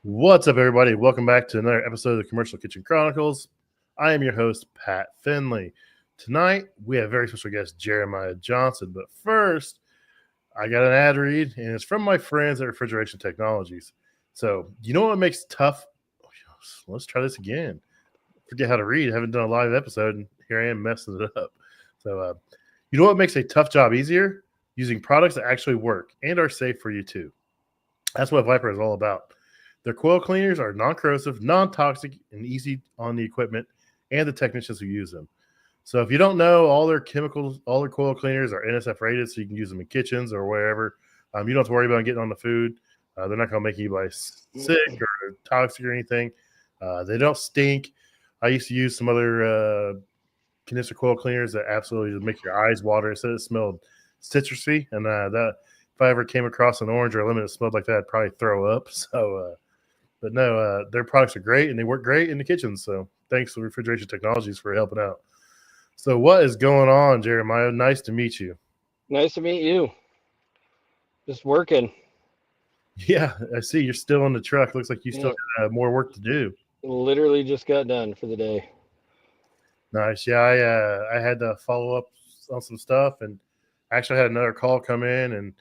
What's up, everybody? Welcome back to another episode of the Commercial Kitchen Chronicles. I am your host, Pat Finley. Tonight, we have a very special guest, Jeremiah Johnson. But first, I got an ad read, and it's from my friends at Refrigeration Technologies. So, you know what makes tough? Let's try this again. Forget how to read. I haven't done a live episode, and here I am messing it up. So, you know what makes a tough job easier? Using products that actually work and are safe for you, too. That's what Viper is all about. Their coil cleaners are non-corrosive, non-toxic, and easy on the equipment and the technicians who use them. So if you don't know, all their chemicals, all their coil cleaners are NSF rated, so you can use them in kitchens or wherever. You don't have to worry about getting on the food. They're not going to make anybody sick or toxic or anything. They don't stink. I used to use some other canister coil cleaners that absolutely make your eyes water. It said it smelled citrusy, and that if I ever came across an orange or a lemon that smelled like that, I'd probably throw up. So, but no, their products are great and they work great in the kitchen. So thanks to Refrigeration Technologies for helping out. So what is going on, Jeremiah? Nice to meet you. Nice to meet you. Just working. Yeah, I see you're still in the truck. Looks like you still got more work to do. Literally just got done for the day. Nice. Yeah, I had to follow up on some stuff, and actually had another call come in, and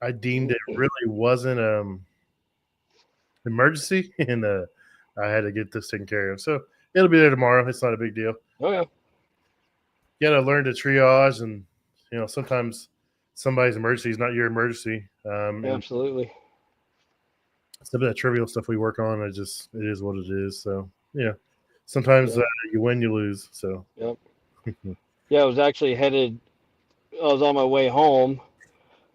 I deemed it really wasn't emergency, and I had to get this taken care of. So it'll be there tomorrow. It's not a big deal. Oh yeah. You got to learn to triage, and sometimes somebody's emergency is not your emergency. Absolutely. Some of that trivial stuff we work on, it is what it is. So sometimes you win, you lose. So yep. Yeah, I was actually I was on my way home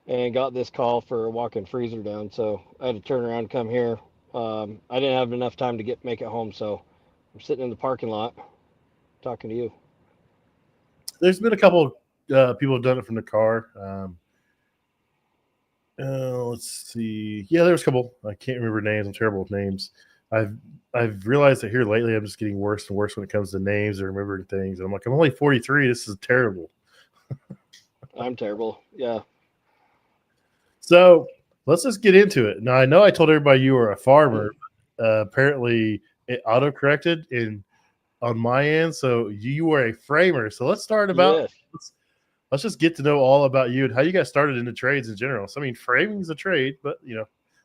and got this call for a walk-in freezer down, so I had to turn around and come here. I didn't have enough time to make it home, so I'm sitting in the parking lot talking to you. There's been a couple people have done it from the car. Let's see. Yeah, there's a couple. I can't remember names. I'm terrible with names. I've realized that here lately I'm just getting worse and worse when it comes to names or remembering things. And I'm like, I'm only 43. This is terrible. I'm terrible. Yeah. So let's just get into it. Now, I know I told everybody you were a farmer. Apparently, it auto-corrected on my end. So you were a framer. So let's start about let's just get to know all about you and how you got started into trades in general. So, I mean, framing is a trade, but,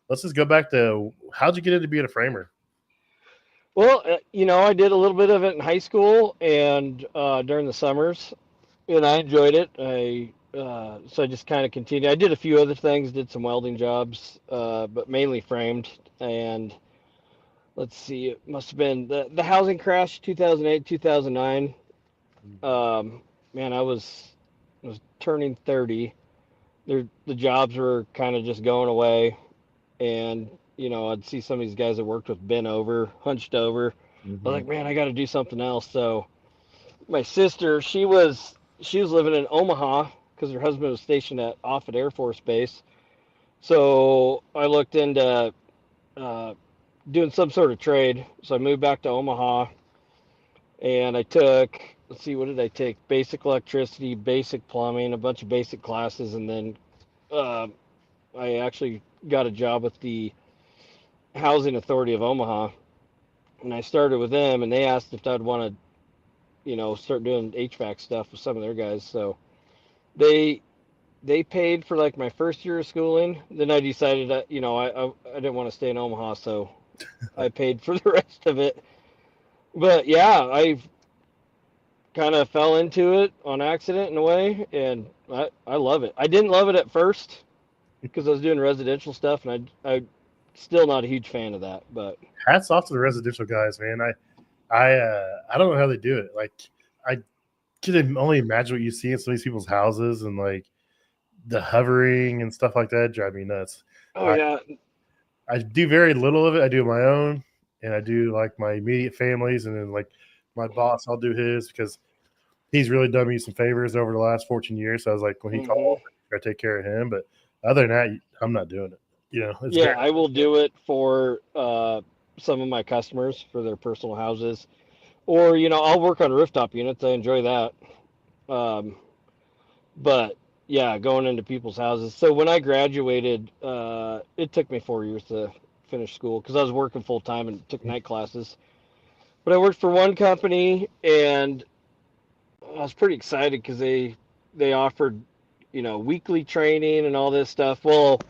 let's just go back to how'd you get into being a framer? Well, I did a little bit of it in high school and during the summers, and I enjoyed it. So I just kind of continued. I did a few other things, did some welding jobs, but mainly framed. And let's see, it must have been the housing crash, 2008, 2009. Man, I was turning 30. The jobs were kind of just going away, and I'd see some of these guys that worked with bent over, hunched over. I was like, man, I got to do something else. So my sister, she was living in Omaha because her husband was stationed at Offutt Air Force Base. So I looked into doing some sort of trade. So I moved back to Omaha, and I took, let's see, what did I take? Basic electricity, basic plumbing, a bunch of basic classes, and then I actually got a job with the Housing Authority of Omaha, and I started with them, and they asked if I'd want to, start doing HVAC stuff with some of their guys. So they paid for like my first year of schooling. Then I decided that, I didn't want to stay in Omaha, so I paid for the rest of it. But yeah, I kind of fell into it on accident in a way, and I love it. I didn't love it at first because I was doing residential stuff, and I still not a huge fan of that. But hats off to the residential guys, man. I don't know how they do it. Like, I can only imagine what you see in some of these people's houses, and like the hovering and stuff like that drive me nuts. yeah. I do very little of it. I do my own, and I do like my immediate families, and then like my boss, I'll do his because he's really done me some favors over the last 14 years. So I was like, when he called, I take care of him. But other than that, I'm not doing it. I will do it for some of my customers for their personal houses, or I'll work on rooftop units. I enjoy that. But going into people's houses. So when I graduated, it took me 4 years to finish school because I was working full time and took night classes. But I worked for one company, and I was pretty excited because they offered, weekly training and all this stuff. Well,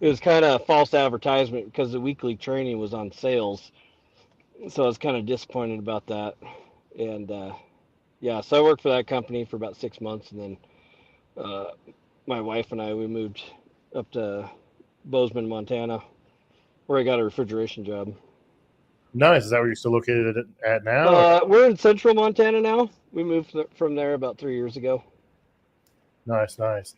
it was kind of false advertisement because the weekly training was on sales, so I was kind of disappointed about that. And yeah, so I worked for that company for about 6 months, and then uh, my wife and I we moved up to Bozeman, Montana, where I got a refrigeration job. Nice. Is that where you're still located at now? Or? We're in central Montana now. We moved from there about 3 years ago. Nice, nice.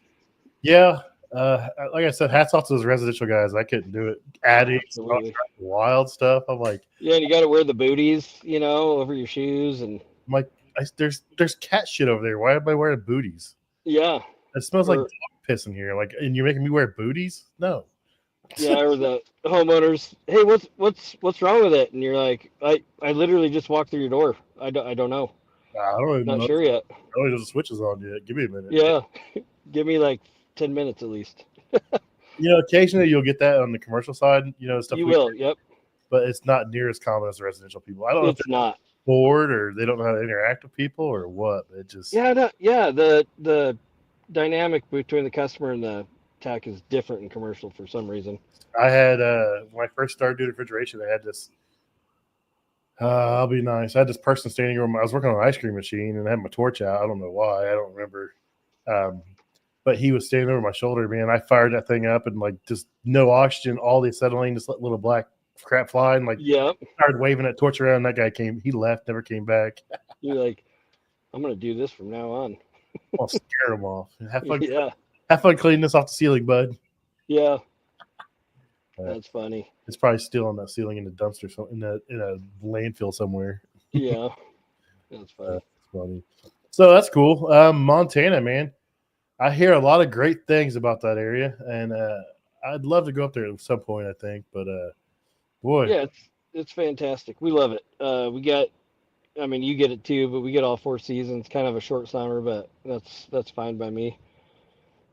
Yeah. Like I said, hats off to those residential guys. I couldn't do it. Adding Absolutely. wild stuff. I'm like, Yeah, and you got to wear the booties, over your shoes, and I'm like, there's cat shit over there. Why am I wearing booties? yeah, It smells like or dog piss in here. Like, and you're making me wear booties? No. yeah, or the homeowners. Hey, what's wrong with it? And you're like, I literally just walked through your door. I don't know. I don't even Not know. sure yet. I don't know if the switch is on yet. Give me a minute. Yeah, give me like 10 minutes at least. Occasionally you'll get that on the commercial side. Stuff. You will. Yep. But it's not near as common as the residential people. I don't know if It's they're not. bored or they don't know how to interact with people or what. It just Yeah. No, yeah. The dynamic between the customer and the tech is different in commercial for some reason. I had when I first started doing refrigeration, I had this. I'll be nice. I had this person standing over. I was working on an ice cream machine and I had my torch out. I don't know why. I don't remember. But he was standing over my shoulder, man. I fired that thing up and like just no oxygen, all the acetylene, just let little black crap fly and like Yep. started waving that torch around. That guy came. He left, never came back. You're like, I'm gonna do this from now on. I'll scare him off. Have fun. Yeah. Have fun cleaning this off the ceiling, bud. Yeah. That's funny. It's probably still on that ceiling in the dumpster, so in a landfill somewhere. Yeah. That's funny. That's funny. So that's cool. Montana, man. I hear a lot of great things about that area, and I'd love to go up there at some point. I think, but boy, Yeah, it's fantastic. We love it. We get, I mean, you get it too, but we get all 4 seasons. Kind of a short summer, but that's fine by me.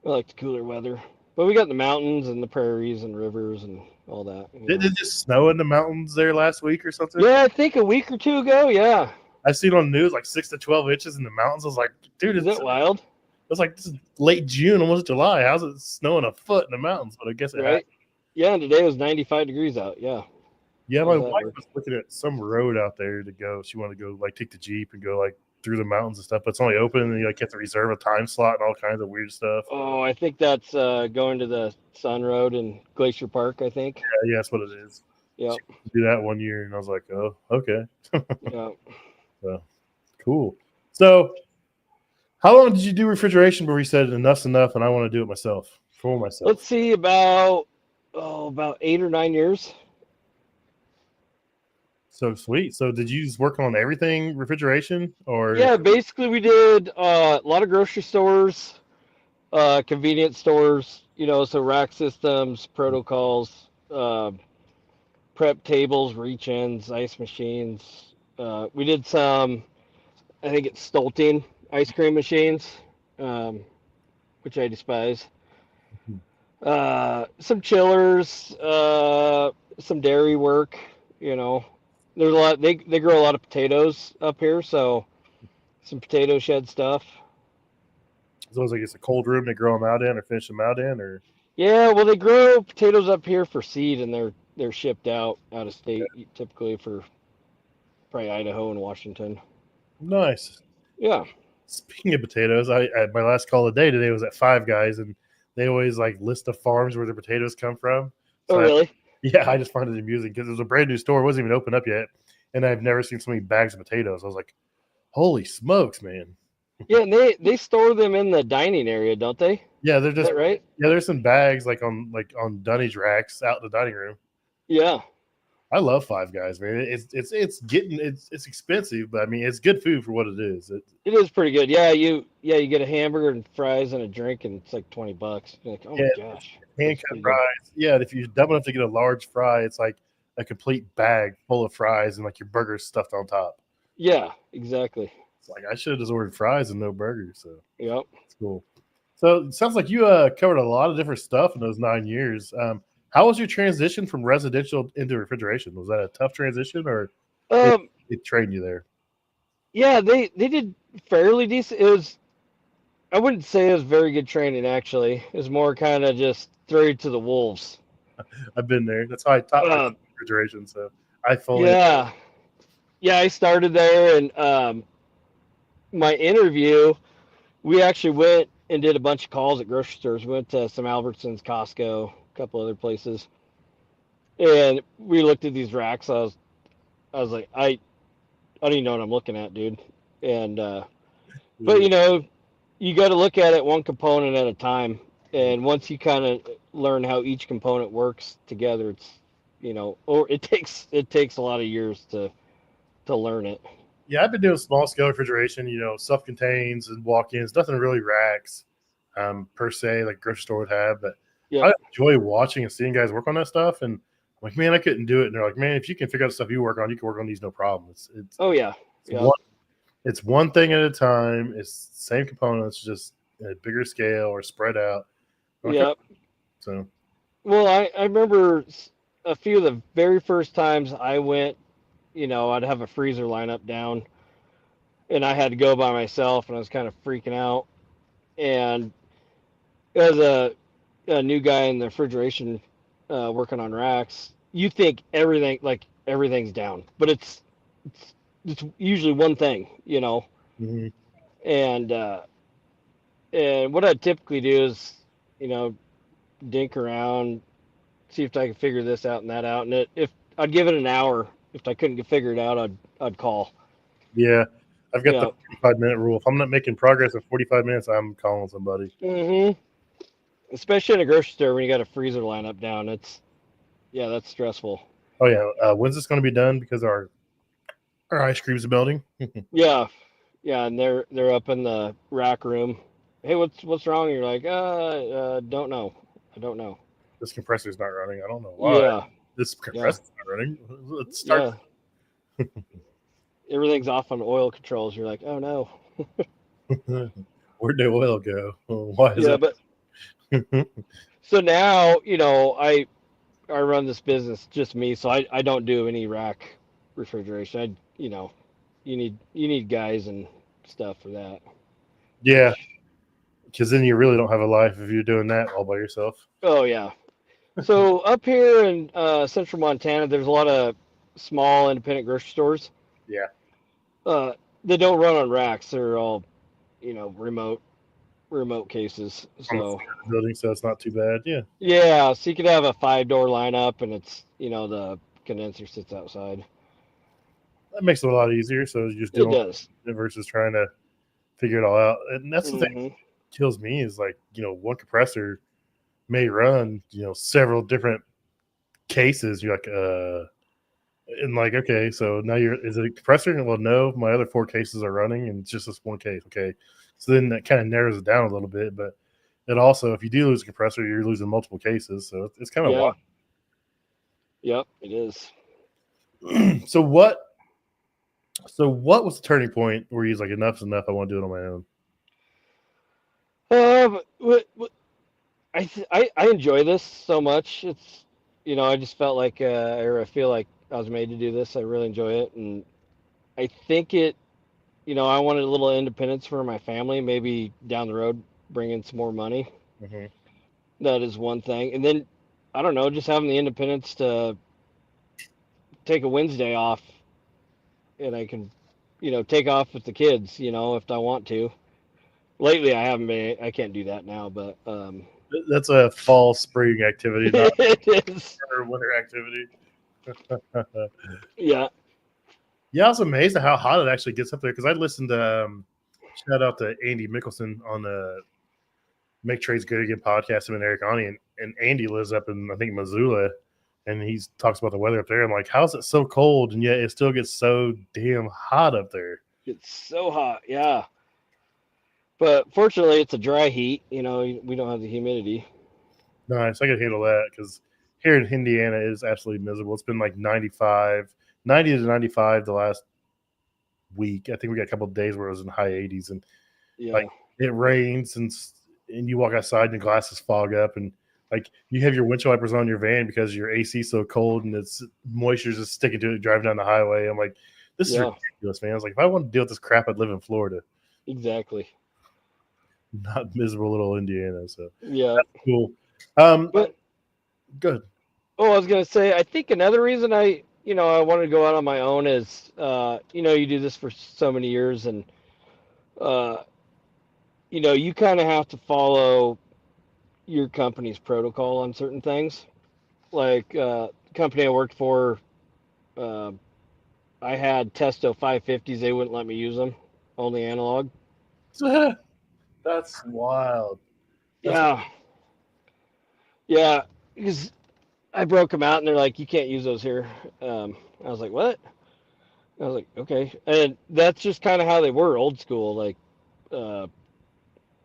I like the cooler weather. But we got the mountains and the prairies and rivers and all that. did it just snow in the mountains there last week or something? Yeah, I think a week or two ago. Yeah. I seen on the news like 6 to 12 inches in the mountains. I was like, dude, Is that wild? It was like this is late June, almost July. How's it snowing a foot in the mountains? But I guess it Right. Yeah, and today was 95 degrees out. Yeah. Yeah, How's my that wife work? was looking at some road out there to go. She wanted to go like take the Jeep and go like through the mountains and stuff, but it's only open and you like have to reserve a time slot and all kinds of weird stuff. Oh, I think that's going to the Sun Road in Glacier Park, I think. Yeah, that's what it is. Yeah. She do that one year and I was like, oh, okay. Yeah. So cool. So how long did you do refrigeration before you said enough's enough and I want to do it myself for myself? Let's see, about 8 or 9 years. So sweet. So did you just work on everything refrigeration or? Yeah, basically we did a lot of grocery stores, convenience stores, so rack systems, protocols, prep tables, reach-ins, ice machines. We did some, I think it's Stolting ice cream machines, which I despise. Some chillers, some dairy work, There's a lot. They grow a lot of potatoes up here, so some potato shed stuff. So it's like it's a cold room they grow them out in or finish them out in or? Yeah, well, they grow potatoes up here for seed, and they're shipped out of state, typically for probably Idaho and Washington. Nice. Yeah. Speaking of potatoes, I my last call of the day today was at Five Guys, and they always like list the farms where the potatoes come from. So Oh, really? I just found it amusing because it was a brand new store, it wasn't even open up yet, and I've never seen so many bags of potatoes. I was like, "Holy smokes, man!" Yeah, and they store them in the dining area, don't they? Yeah, they're Is just that right? yeah. There's some bags like on Dunny's racks out in the dining room. Yeah. I love Five Guys, man. It's expensive, but I mean it's good food for what it is. It is pretty good. Yeah, you get a hamburger and fries and a drink, and it's like $20. You're like, oh my gosh. Hand cut fries. Yeah, if you're dumb enough to get a large fry, it's like a complete bag full of fries and like your burgers stuffed on top. Yeah, exactly. It's like I should have just ordered fries and no burgers. So Yep. it's cool. So it sounds like you covered a lot of different stuff in those 9 years. How was your transition from residential into refrigeration? Was that a tough transition, or they, Um, they trained you there? yeah, they did fairly decent. It was I wouldn't say it was very good training actually. It was more kind of just throw you to the wolves. I've been there. That's how I taught Uh, refrigeration. So I fully. yeah, yeah. I started there, and my interview, we actually went and did a bunch of calls at grocery stores. We went to some Albertsons, Costco, a couple other places, and we looked at these racks. I was like, I don't even know what I'm looking at, dude. And but you got to look at it one component at a time. And once you kind of learn how each component works together, it's or it takes a lot of years to learn it. Yeah, I've been doing small scale refrigeration. Self-contains and walk-ins. Nothing really racks, per se, like grocery store would have. But Yep. I enjoy watching and seeing guys work on that stuff. And I'm like, man, I couldn't do it. And they're like, man, if you can figure out the stuff you work on, you can work on these no problem. Oh yeah. It's Yep. one thing at a time. It's the same components, just at a bigger scale or spread out. Okay. Yep. So Well, I remember a few of the very first times I went. I'd have a freezer lineup down, and I had to go by myself, and I was kind of freaking out. And as a new guy in the refrigeration, working on racks, you think everything's down, but it's usually one thing. mhm. And and what I typically do is, you know, dink around, see if I can figure this out and that out, and if I'd give it an hour, if I couldn't figure it out, I'd call. Yeah, I've got the Yeah. 45-minute rule. If I'm not making progress in 45 minutes, I'm calling somebody. Mhm. Especially in a grocery store when you got a freezer lineup down, that's stressful. Oh yeah, when's this going to be done? Because our ice cream's melting. Yeah, yeah, and they're up in the rack room. Hey, what's wrong? You're like, don't know. I don't know. This compressor's not running. I don't know why. Yeah, This yeah, compressor's not running. Let's start. yeah. Everything's off on oil controls. You're like, oh no. Where'd the oil go? Why is Yeah, it? but so now, I run this business just me, so I don't do any rack refrigeration. You need guys and stuff for that. Yeah, Which because then you really don't have a life if you're doing that all by yourself. Oh yeah. So up here in central Montana, there's a lot of small independent grocery stores. Yeah, Uh, they don't run on racks. They're all, remote cases. on the So side of the building, so it's not too bad. Yeah, yeah, so you could have a 5-door lineup, and it's the condenser sits outside. that makes it a lot easier. So you're just It dealing does. with it versus trying to figure it all out. And that's the thing Hmm. that kills me is like, one compressor may run, several different cases. You're like, and like, okay, so now is it a compressor? Well, no, my other 4 cases are running and it's just this one case. Okay. So then that kind of narrows it down a little bit, but it also, if you do lose a compressor, you're losing multiple cases. So it's kind of Yeah. wild. Yep. It is. So what was the turning point where he's like, enough's enough. I want to do it on my own. I enjoy this so much. It's I just felt like or I feel like I was made to do this. I really enjoy it, and I think I wanted a little independence for my family. Maybe down the road, bring in some more money. Mm-hmm. That is one thing, and then I don't know, just having the independence to take a Wednesday off, and I can take off with the kids. If I want to. Lately, I haven't been. I can't do that now, but That's a fall spring activity, not it is. a winter activity. Yeah. Yeah, I was amazed at how hot it actually gets up there because I listened to shout out to Andy Mickelson on the Make Trades Good Again podcast, him and Eric Ani, and Andy lives up in I think Missoula, and he talks about the weather up there. I'm like, how's it so cold and yet it still gets so damn hot up there? It's so hot, yeah. But fortunately, it's a dry heat. We don't have the humidity. Nice, I could handle that because here in Indiana it is absolutely miserable. It's been like 95, 90 to 95 the last week. I think we got a couple of days where it was in the high 80s, and Yeah. like it rains and and you walk outside and the glasses fog up, and like you have your windshield wipers on your van because your AC is so cold and it's moisture's just sticking to it driving down the highway. I'm like, this is ridiculous, man. I was like, if I want to deal with this crap, I'd live in Florida. Exactly. Not miserable little Indiana. So Yeah. that's cool. But Good. I was gonna say, I think another reason I wanted to go out on my own is, you do this for so many years, and uh, you kind of have to follow your company's protocol on certain things. Like the company I worked for, uh, I had Testo 550s. They wouldn't let me use them, only analog. That's wild. Yeah, yeah, because I broke them out, and they're like, you can't use those here. I was like, what? I was like, okay, and that's just kind of how they were, old school, like uh,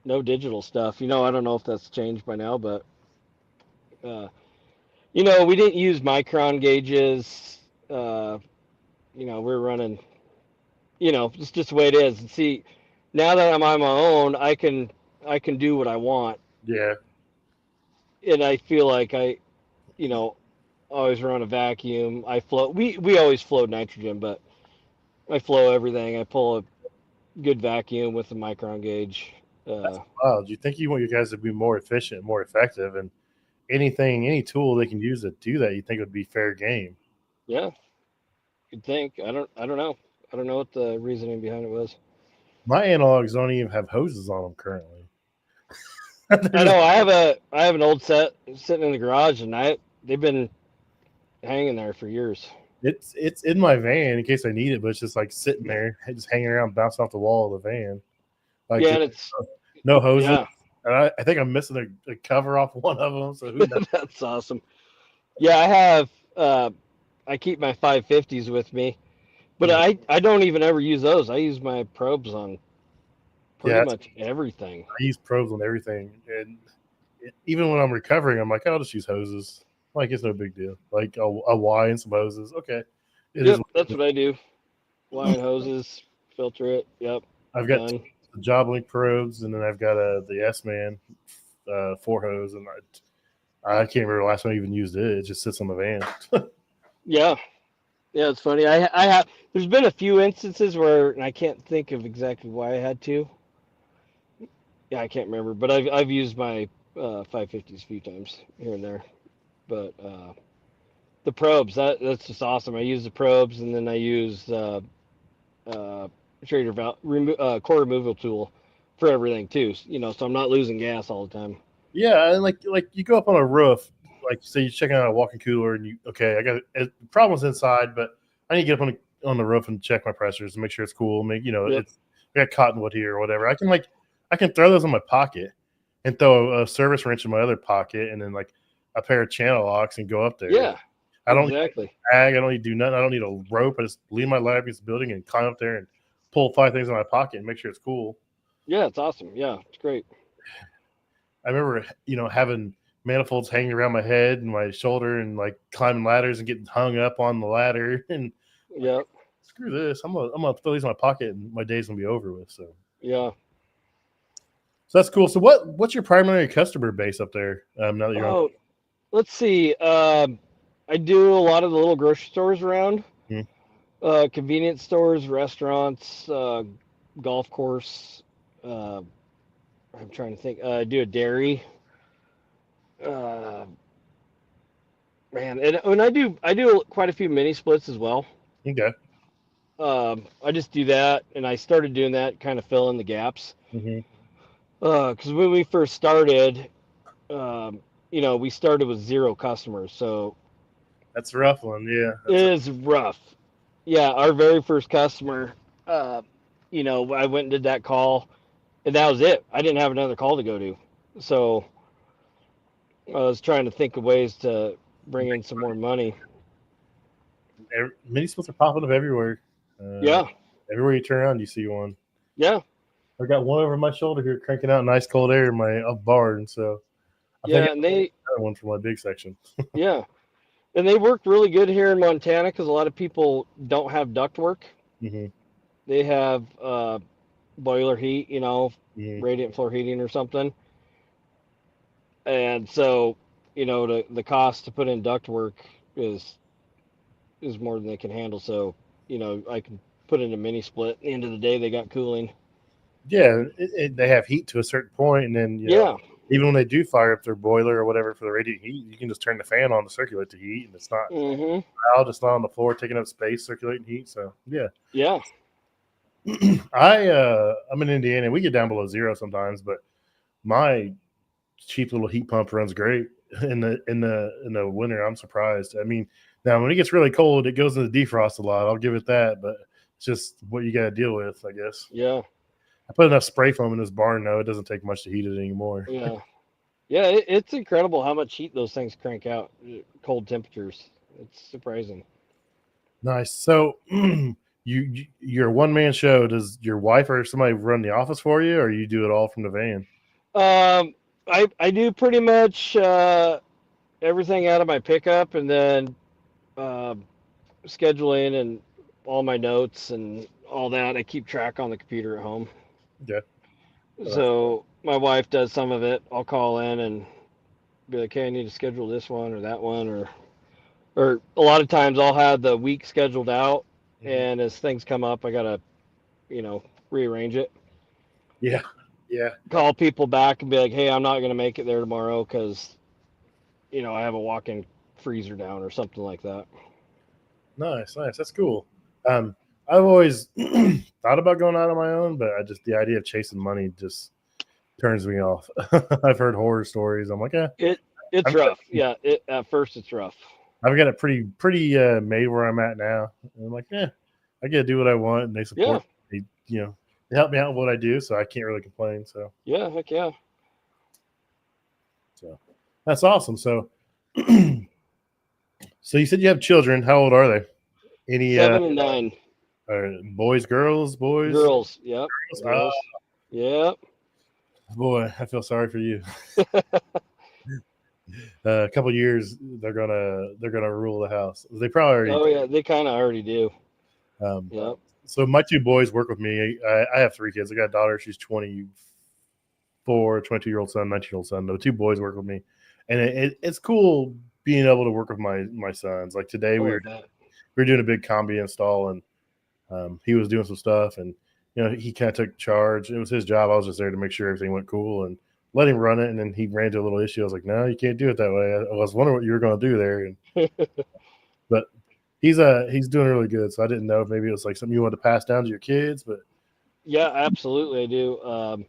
no digital stuff. I don't know if that's changed by now, but uh, we didn't use micron gauges. We're running, it's just the way it is. And see, now that I'm on my own, I can do what I want, Yeah. and I feel like you know, always run a vacuum. I flow. We always flow nitrogen, but I flow everything. I pull a good vacuum with a micron gauge. That's wild. You think you want your guys to be more efficient, more effective, and any tool they can use to do that, you think would be fair game. Yeah, you'd think. I don't know. I don't know what the reasoning behind it was. My analogs don't even have hoses on them currently. I know. I have an old set sitting in the garage, and they've been hanging there for years. It's in my van in case I need it, but it's just like sitting there, just hanging around, bouncing off the wall of the van. Like Yeah, and it's no hoses. yeah. And I think I'm missing a cover off one of them. So who knows? That's awesome. Yeah, I have. I keep my 550s with me, but I don't even ever use those. I use my probes on pretty Yeah, much everything. I use probes on everything, and even when I'm recovering, I'm like, I'll just use hoses. Like it's no big deal. Like a Y and some hoses. Okay, it is. Yep, that's what I do. Line hoses, filter it. Yep, I've got done. the Job Link probes, and then I've got the S Man 4 hose, and I can't remember the last time I even used it. It just sits on the van. Yeah, yeah, it's funny. I have. There's been a few instances where and I can't think of exactly why I had to. Yeah, I can't remember, but I've used my 550s a few times here and there. But the probes, that's just awesome. I use the probes, and then I use uh, Trader core removal tool for everything too. So I'm not losing gas all the time. Yeah, and like you go up on a roof, like say you're checking out a walk-in cooler, and I got the problem's inside, but I need to get up on the roof and check my pressures and make sure it's cool. Yep. It's I got cottonwood here or whatever. I can throw those in my pocket and throw a service wrench in my other pocket, and then like a pair of channel locks and go up there. Yeah, I don't exactly. need a bag. I don't need to do nothing. I don't need a rope. I just leave my ladder against the building and climb up there and pull 5 things in my pocket and make sure it's cool. Yeah, it's awesome. Yeah, it's great. I remember, having manifolds hanging around my head and my shoulder and like climbing ladders and getting hung up on the ladder and Yeah, screw this. I'm gonna throw these in my pocket and my day's gonna be over with. yeah. So that's cool. So what's your primary customer base up there? Now that you're on. Let's see. I do a lot of the little grocery stores around, convenience stores, restaurants, golf course. I'm trying to think. I do a dairy. Uh, Man, and I do quite a few mini splits as well. Okay. I just do that, and I started doing that, kind of fill in the gaps. Mm-hmm. Because when we first started, we started with 0 customers, so That's a rough one. Yeah. it is rough. Yeah, our very first customer, I went and did that call, and that was it. I didn't have another call to go to, so I was trying to think of ways to bring in some more money. Mini splits are popping up everywhere. Yeah, Everywhere you turn around, you see one. yeah, I've got one over my shoulder here cranking out nice cold air in my barn. So I think yeah, and they, another one for my big section. yeah, and they work really good here in Montana because a lot of people don't have ductwork. Mm-hmm. They have boiler heat, Mm-hmm. radiant floor heating or something. And so, the cost to put in ductwork is more than they can handle. So, I can put in a mini split. At the end of the day, they got cooling. Yeah, they have heat to a certain point, and then Yeah. even when they do fire up their boiler or whatever for the radiant heat, you can just turn the fan on to circulate the heat, and it's not Mm-hmm. loud. It's not on the floor taking up space, circulating heat. So yeah, Yeah. I'm in Indiana. We get down below zero sometimes, but my cheap little heat pump runs great in the winter. I'm surprised. I mean, now when it gets really cold, it goes into defrost a lot. I'll give it that, but it's just what you got to deal with, I guess. Yeah. I put enough spray foam in this barn now; it doesn't take much to heat it anymore. Yeah. Yeah. It's incredible how much heat those things crank out. Cold temperatures. It's surprising. Nice. So, your one man show. Does your wife or somebody run the office for you, or you do it all from the van? Um, I do pretty much everything out of my pickup, and then um scheduling and all my notes and all that. I keep track on the computer at home. Yeah. So my wife does some of it. I'll call in and be like, "Hey, I need to schedule this one or that one," or a lot of times I'll have the week scheduled out, Mhm. and as things come up, I gotta rearrange it. Yeah. Yeah. Call people back and be like, "Hey, I'm not gonna make it there tomorrow because I have a walk-in freezer down or something like that." Nice. Nice. That's cool. I've always thought about going out on my own, but the idea of chasing money just turns me off. I've heard horror stories. I'm like, It it's I've got rough. Yeah, at first it's rough. I've got it pretty made where I'm at now. And I'm like, I get to do what I want, and they Yeah, support me. They help me out with what I do, so I can't really complain. yeah, heck yeah. So that's awesome. So, so you said you have children. How old are they? Any 7 and 9 boys, girls, boys? girls. Yep, girls. Yep. Boy, I feel sorry for you. A couple of years, they're gonna rule the house. They probably already. Oh yeah, they kind of already do. Um, Yep. so my two boys work with me. I have three kids. I got a daughter. She's 24, 22-year-old son, 19-year-old son. The two boys work with me, and it's cool being able to work with my sons. Like today, Oh, we I were bet. we were doing a big combi install, and he was doing some stuff, and he kind of took charge. It was his job. I was just there to make sure everything went cool and let him run it. And then he ran into a little issue. I was like, no, you can't do it that way. I was wondering what you were going to do there, but he's doing really good. So I didn't know if maybe it was like something you wanted to pass down to your kids, but Yeah, absolutely, I do.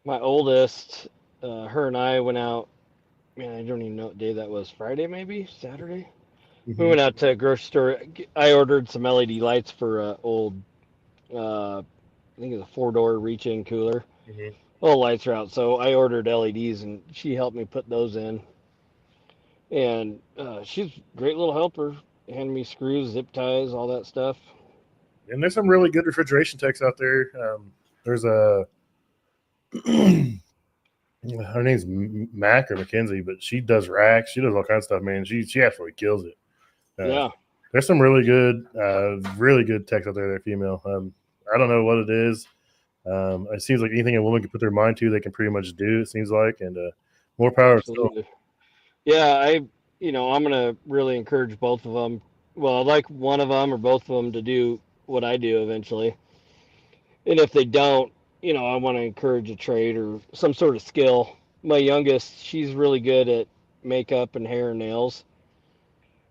My oldest, her and I went out. Man, I don't even know what day that was. Friday, maybe Saturday. We mm-hmm. went out to a grocery store. I ordered some LED lights for old. I think it's a four-door reach-in cooler. Mm-hmm. All the lights are out, so I ordered LEDs, and she helped me put those in. And she's a great little helper. Handed me screws, zip ties, all that stuff. And there's some really good refrigeration techs out there. There's a her name's Mac or Mackenzie, but she does racks. She does all kinds of stuff, man. She absolutely kills it. Uh, Yeah. there's some really good techs out there. They're female. I don't know what it is. It seems like anything a woman can put their mind to, they can pretty much do. It seems like, and more power to them. Absolutely. Yeah, I'm gonna really encourage both of them. Well, I'd like one of them or both of them to do what I do eventually. And if they don't, I want to encourage a trade or some sort of skill. My youngest, she's really good at makeup and hair and nails.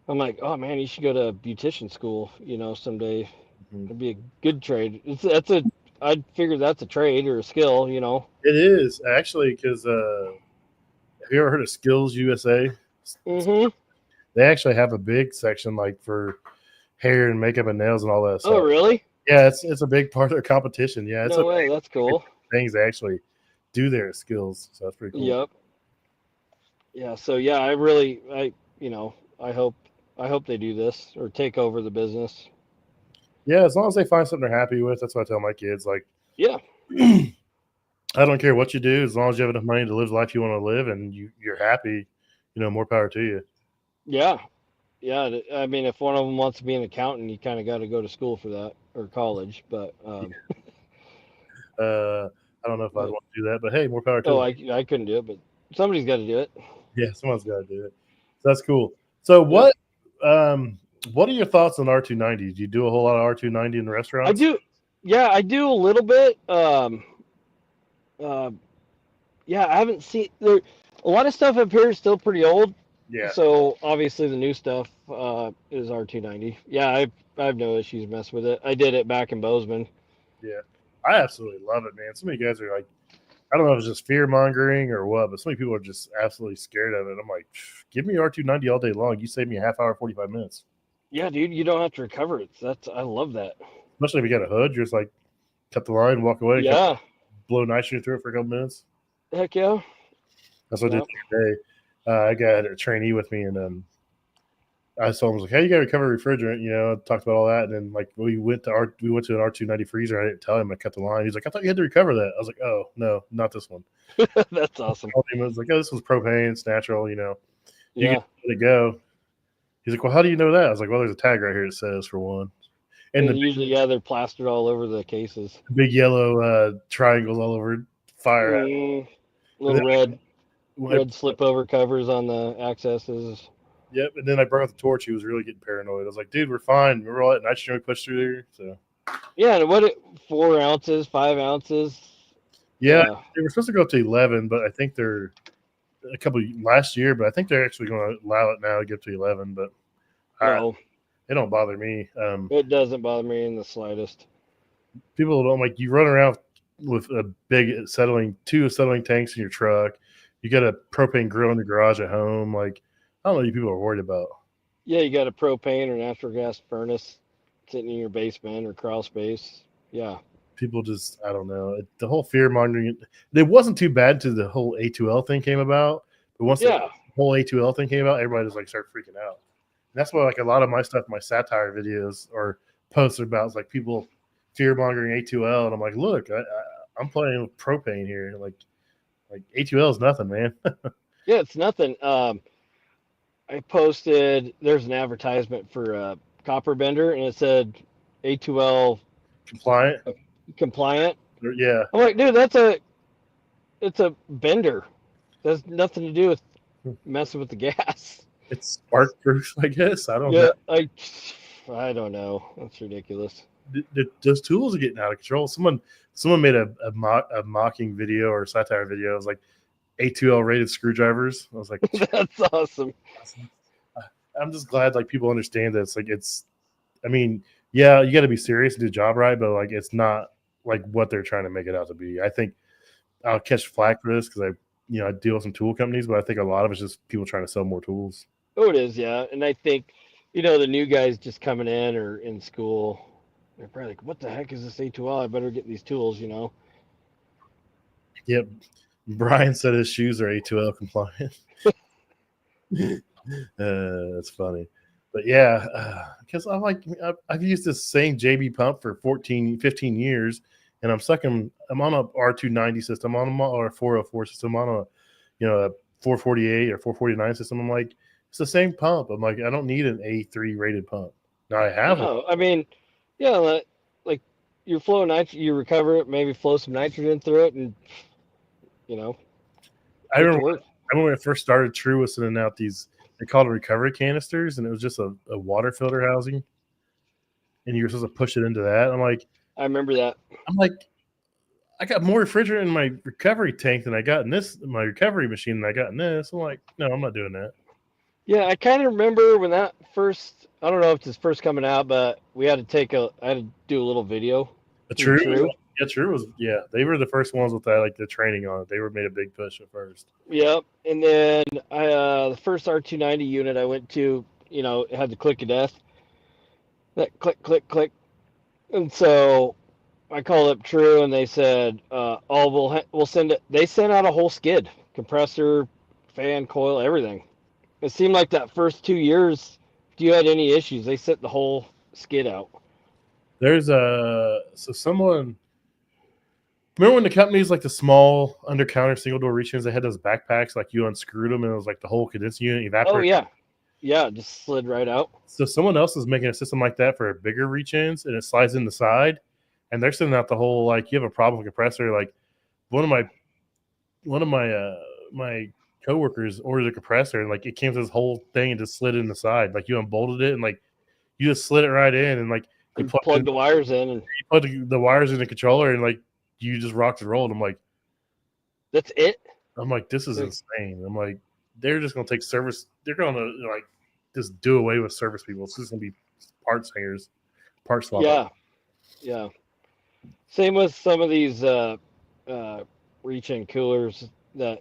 I'm like, oh man, you should go to beautician school, someday. Mhm. It'd be a good trade. I'd figure that's a trade or a skill. It is actually because have you ever heard of Skills USA? Mm-hmm. They actually have a big section like for hair and makeup and nails and all that Oh, stuff. really? Yeah, it's a big part of their competition. Yeah, it's No a way. That's cool. things they actually do their skills. So that's pretty cool. Yep. Yeah. So yeah, I hope they do this or take over the business. Yeah, as long as they find something they're happy with, that's what I tell my kids. Like, Yeah. I don't care what you do, as long as you have enough money to live the life you want to live and you're happy, more power to you. Yeah. Yeah. I mean, if one of them wants to be an accountant, you kind of got to go to school for that or college. But I don't know if I'd but want to do that, but hey, more power to oh, them. I couldn't do it, but somebody's got to do it. Yeah, someone's got to do it. So that's cool. So what are your thoughts on R290? Do you do a whole lot of R290 in the I restaurants? do. Yeah, I do a little bit. Yeah, I haven't seen there. A lot of stuff up here is still pretty old. Yeah, So obviously the new stuff is R290. Yeah, I have no issues messing with it. I did it back in Bozeman. yeah. I absolutely love it, man. So many guys are like, I don't know if it's just fear mongering or what, but so many people are just absolutely scared of it. I'm like, give me R290 all day long. You save me a half hour, 45 minutes. Yeah, dude, you don't have to recover it. I love that. Especially if you got a hood, you're just like, cut the line, walk away, Yeah, blow nitrogen through it for a couple minutes. heck yeah. That's what I Yep. did today. I got a trainee with me, and I told him, I was like, "Hey, you got to recover refrigerant." Talked about all that, and then like we went to an R290 freezer. I didn't tell him. I cut the line. He's like, "I thought you had to recover that." I was like, "Oh no, not this one." That's awesome. I was like, "Oh, this was propane. It's natural. You Yeah. can let it go." He's like, "Well, how do you know that?" I was like, "Well, there's a tag right here that says for one." And And usually, yeah, they're plastered all over the cases. big yellow triangles all over fire. Little red When slip over covers on the accesses. Yep. And then I brought out the torch. He was really getting paranoid. I was like, dude, we're fine. Remember all that nitrogen we pushed through there? So, Yeah, and 4 ounces, 5 ounces. yeah, they were supposed to go up to 11, but I think they're last year, but I think they're actually going to allow it now to get to 11. But No, it don't bother me. it doesn't bother me in the slightest. People don't like you run around with two acetylene tanks in your truck. You got a propane grill in the garage at home. Like, I don't know what you people are worried about. Yeah, you got a propane or natural gas furnace sitting in your basement or crawl space. Yeah. People just, I don't know. The whole fear mongering, it wasn't too bad until the whole A2L thing came about. But once the whole A2L thing came out, everybody just like started freaking out. And that's why like a lot of my stuff, my satire videos or posts about is like people fear mongering A2L, and I'm like, look, I'm playing with propane here. Like A2L is nothing, man. Yeah, it's nothing. I posted. There's an advertisement for a copper bender, and it said A2L compliant. Yeah. I'm like, dude, it's a bender. That's nothing to do with messing with the gas. It's spark proof, I guess. I don't know. I don't know. That's ridiculous. Those tools are getting out of control. Someone made a mocking video or satire video. It was like A2L rated screwdrivers. I was like, that's awesome. I'm just glad like people understand that I mean, yeah, you got to be serious and do the job right, but like it's not like what they're trying to make it out to be. I think I'll catch flack for this because I deal with some tool companies, but I think a lot of it's just people trying to sell more tools. Oh, it is, yeah. And I think, the new guys just coming in or in school, they're probably like, what the heck is this A2L? I better get these tools, Yep. Brian said his shoes are A2L compliant. That's funny. But yeah, because I've used this same JB pump for 15 years, and I'm on a R290 system, I'm on a 404 system, I'm on a 448 or 449 system. I'm like, it's the same pump. I'm like, I don't need an A3 rated pump. Now I have one. I mean, yeah, like your flow nitrogen, you recover it, maybe flow some nitrogen through it, and I remember when I first started, True was sending out these, they called it recovery canisters, and it was just a water filter housing, and you were supposed to push it into that. I remember that. I'm like, I got more refrigerant in my recovery tank than I got in my recovery machine than I got in this. I'm like, no, I'm not doing that. Yeah, I kind of remember when that first, I don't know if it's first coming out, but I had to do a little video. True. Yeah, True was, they were the first ones with that, like the training on it. They made a big push at first. Yep. And then the first R290 unit I went to, it had the click of death. That click, click, click. And so I called up True, and they said, we'll send it. They sent out a whole skid, compressor, fan, coil, everything. It seemed like that first 2 years, if you had any issues, they sent the whole skid out. There's someone, remember when the companies like the small under counter single door reach-ins, they had those backpacks, like you unscrewed them and it was like the whole condensing unit evaporated. Oh yeah, just slid right out. So someone else is making a system like that for bigger reach-ins, and it slides in the side, and they're sending out the whole, like, you have a problem with compressor. Like one of my coworkers ordered a compressor, and like it came to this whole thing and just slid in the side. Like you unbolted it and like you just slid it right in, and like you plug the wires in, and you put the wires in the controller, and like you just rocked and rolled. I'm like, that's it. I'm like, this is insane. I'm like, they're just gonna take service. They're gonna like just do away with service people. It's just gonna be parts hangers, parts swap. Yeah, yeah. Same with some of these reach-in coolers that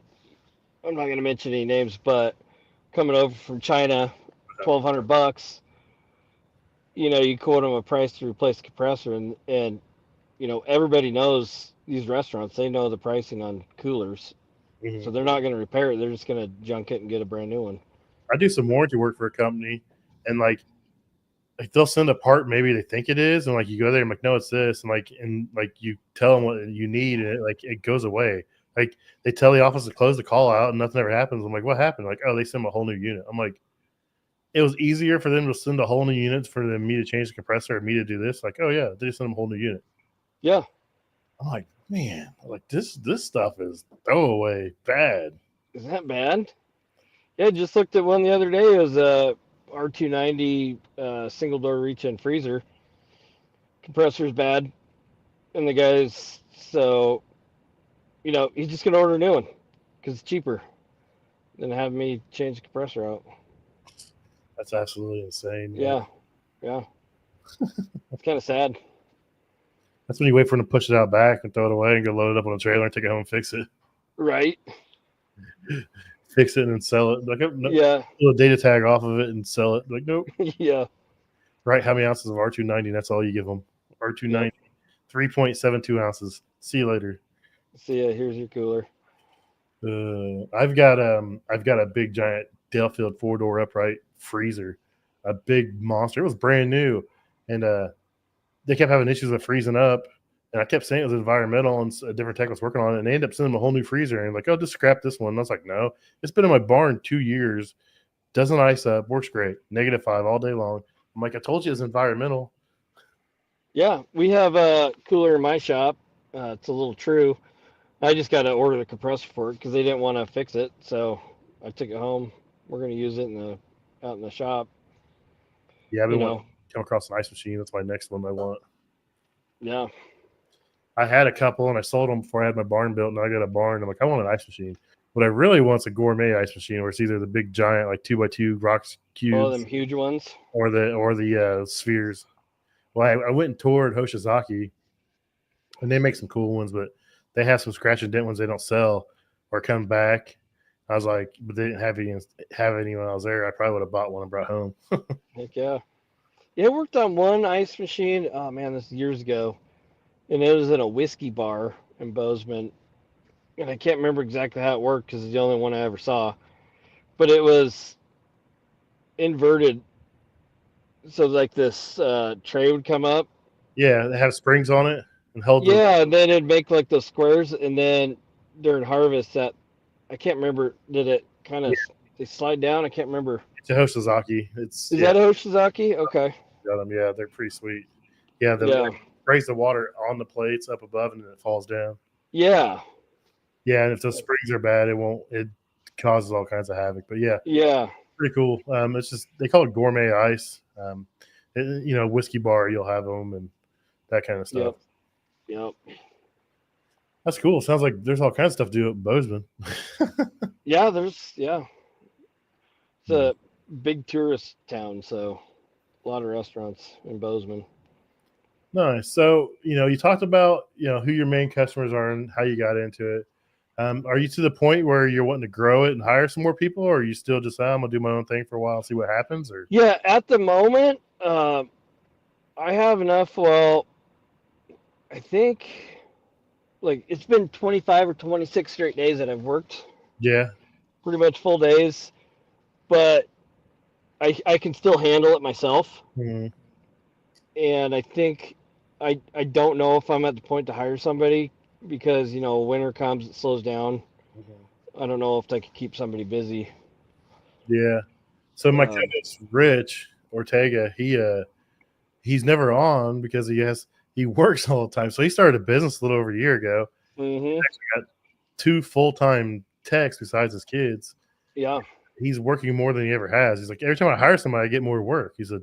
I'm not going to mention any names, but coming over from China, $1,200. You quote them a price to replace the compressor, and everybody knows these restaurants. They know the pricing on coolers, so they're not going to repair it. They're just going to junk it and get a brand new one. I do some warranty work for a company, and like they'll send a part maybe they think it is, and like you go there and like, no, it's this, and you tell them what you need, and it goes away. Like they tell the office to close the call out, and nothing ever happens. I'm like, what happened? Like, oh, they sent a whole new unit. I'm like, it was easier for them to send a whole new unit for me to change the compressor or me to do this. Like, oh yeah, they just sent them a whole new unit. Yeah. I'm like, man, like this stuff is throwaway bad. Is that bad? Yeah, I just looked at one the other day. It was a R290 single door reach-in freezer. Compressor's bad, and the guy's he's just gonna order a new one because it's cheaper than have me change the compressor out. That's absolutely insane. Yeah. It's kind of sad. That's when you wait for them to push it out back and throw it away and go load it up on a trailer and take it home and fix it. Right. Fix it and then sell it. Like, pull a data tag off of it and sell it. Like, nope. Yeah. Right. How many ounces of R290? That's all you give them. R290, 3.72 ounces. See you later. See ya. Here's your cooler. I've got a big giant Dalefield 4-door upright freezer, a big monster. It was brand new, and they kept having issues with freezing up, and I kept saying it was environmental, and a different tech was working on it, and they ended up sending them a whole new freezer, and like, oh, just scrap this one. And I was like, no, it's been in my barn 2 years, doesn't ice up, works great, -5 all day long. I'm like, I told you it's environmental. Yeah, we have a cooler in my shop. It's a little True. I just got to order the compressor for it because they didn't want to fix it, so I took it home. We're going to use it out in the shop. Yeah, I've been wanting to come across an ice machine. That's my next one I want. Yeah. I had a couple, and I sold them before I had my barn built, and I got a barn. I'm like, I want an ice machine. What I really want is a gourmet ice machine, where it's either the big giant, like 2x2 rocks cubes. Oh, them huge ones. Or the spheres. Well, I went and toured Hoshizaki, and they make some cool ones, but they have some scratch and dent ones they don't sell or come back. I was like, but they didn't have any when I was there. I probably would have bought one and brought home. Heck yeah. Yeah, I worked on one ice machine. Oh, man, this is years ago. And it was in a whiskey bar in Bozeman. And I can't remember exactly how it worked because it's the only one I ever saw. But it was inverted. So, like, this tray would come up. Yeah, they have springs on it and hold. Yeah, and then it'd make, like, those squares. And then during harvest, I can't remember, did it kind of they slide down? I can't remember. It's a Hoshizaki. Is that a Hoshizaki? Okay. Got them. Yeah, they're pretty sweet. Yeah, they raise the water on the plates up above, and then it falls down. Yeah. Yeah, and if those springs are bad, it causes all kinds of havoc. But yeah, pretty cool. It's just they call it gourmet ice. Whiskey bar, you'll have them and that kind of stuff. Yep. That's cool. Sounds like there's all kinds of stuff to do at Bozeman. It's a big tourist town, so a lot of restaurants in Bozeman. Nice. So, you talked about, who your main customers are and how you got into it. Are you to the point where you're wanting to grow it and hire some more people, or are you still just, I'm going to do my own thing for a while and see what happens? Or yeah, at the moment, I have enough. Well, I think like it's been 25 or 26 straight days that I've worked. Yeah. Pretty much full days, but I can still handle it myself. Mm-hmm. And I think I don't know if I'm at the point to hire somebody because, winter comes, it slows down. Mm-hmm. I don't know if I could keep somebody busy. Yeah. So my co-host Rich Ortega, he's never on because he works all the time. So he started a business a little over a year ago. Mm-hmm. He actually got 2 full-time techs besides his kids. Yeah. He's working more than he ever has. He's like, every time I hire somebody, I get more work. He said,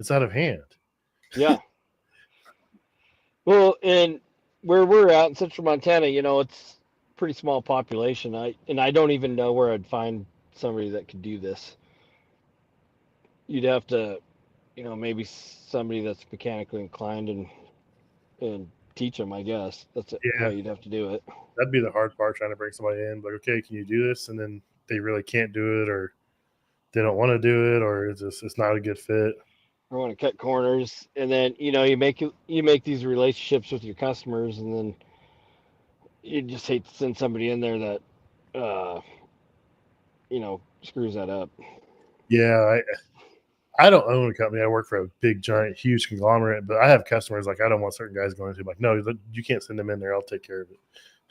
it's out of hand. Yeah. Well, and where we're at in central Montana, it's pretty small population. I don't even know where I'd find somebody that could do this. You'd have to, maybe somebody that's mechanically inclined and teach them, I guess. That's how Yeah, you'd have to do it. that'd be the hard part, trying to bring somebody in. Like, okay, can you do this? And then they really can't do it, or they don't want to do it, or it's not a good fit. I want to cut corners, and then you make these relationships with your customers, and then you just hate to send somebody in there that screws that up. Yeah, I don't own a company. I work for a big, giant, huge conglomerate, but I have customers like I don't want certain guys going into. Like, no, you can't send them in there. I'll take care of it.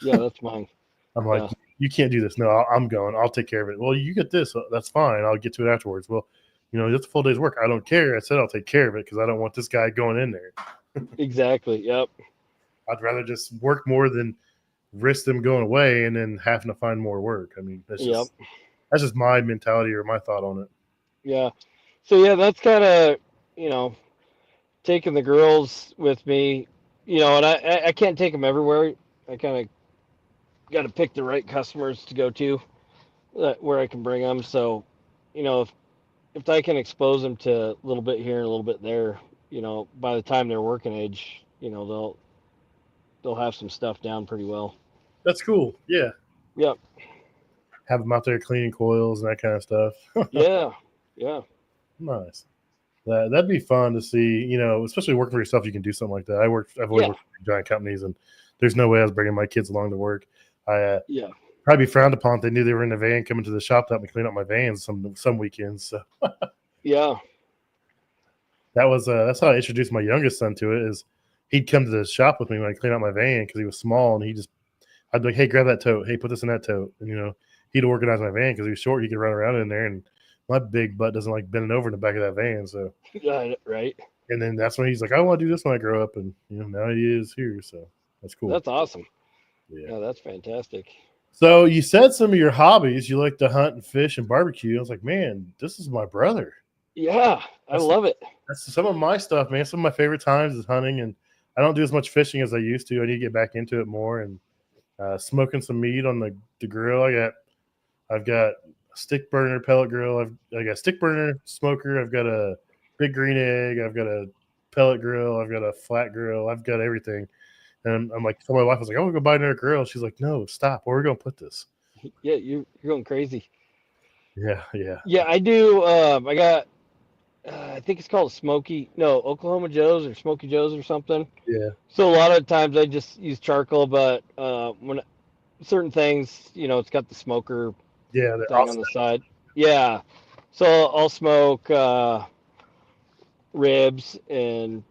Yeah, that's mine. I'm like, Yeah. you can't do this. No, I'm going. I'll take care of it. Well, you get this. That's fine. I'll get to it afterwards. Well, that's a full day's work. I don't care. I said I'll take care of it because I don't want this guy going in there. Exactly. Yep. I'd rather just work more than risk them going away and then having to find more work. I mean, Yep. that's just my mentality or my thought on it. Yeah. So yeah, that's kind of taking the girls with me, and I can't take them everywhere. I kind of got to pick the right customers to go to where I can bring them. So, if I can expose them to a little bit here and a little bit there, by the time they're working age, they'll have some stuff down pretty well. That's cool. Yeah. Yep. Have them out there cleaning coils and that kind of stuff. Yeah. Yeah. Nice. That'd be fun to see, especially working for yourself. You can do something like that. I've always worked for giant companies, and there's no way I was bringing my kids along to work. Yeah. Probably be frowned upon if they knew they were in the van coming to the shop to help me clean up my vans some weekends. So Yeah. that's how I introduced my youngest son to it. Is he'd come to the shop with me when I clean out my van because he was small, and I'd be like, hey, grab that tote. Hey, put this in that tote, and he'd organize my van because he was short. He could run around in there, and my big butt doesn't like bending over in the back of that van. So Right. and then that's when he's like, I want to do this when I grow up, and now he is here. So that's cool. That's awesome. Yeah. Yeah, that's fantastic. So you said some of your hobbies. You like to hunt and fish and barbecue. I was like, man, this is my brother. Yeah, I love it. That's some of my stuff, man. Some of my favorite times is hunting, and I don't do as much fishing as I used to. I need to get back into it more, and smoking some meat on the grill. I've got a stick burner pellet grill. I got a stick burner smoker. I've got a big green egg. I've got a pellet grill. I've got a flat grill. I've got everything. And I'm like, so my wife was like, I want to go buy another grill. She's like, no, stop. Where are we going to put this? Yeah, you're going crazy. Yeah, yeah. Yeah, I do. I got, I think it's called Oklahoma Joe's or Smoky Joe's or something. Yeah. So a lot of times I just use charcoal, but when certain things, it's got the smoker Yeah, thing on the side. Yeah. So I'll smoke ribs and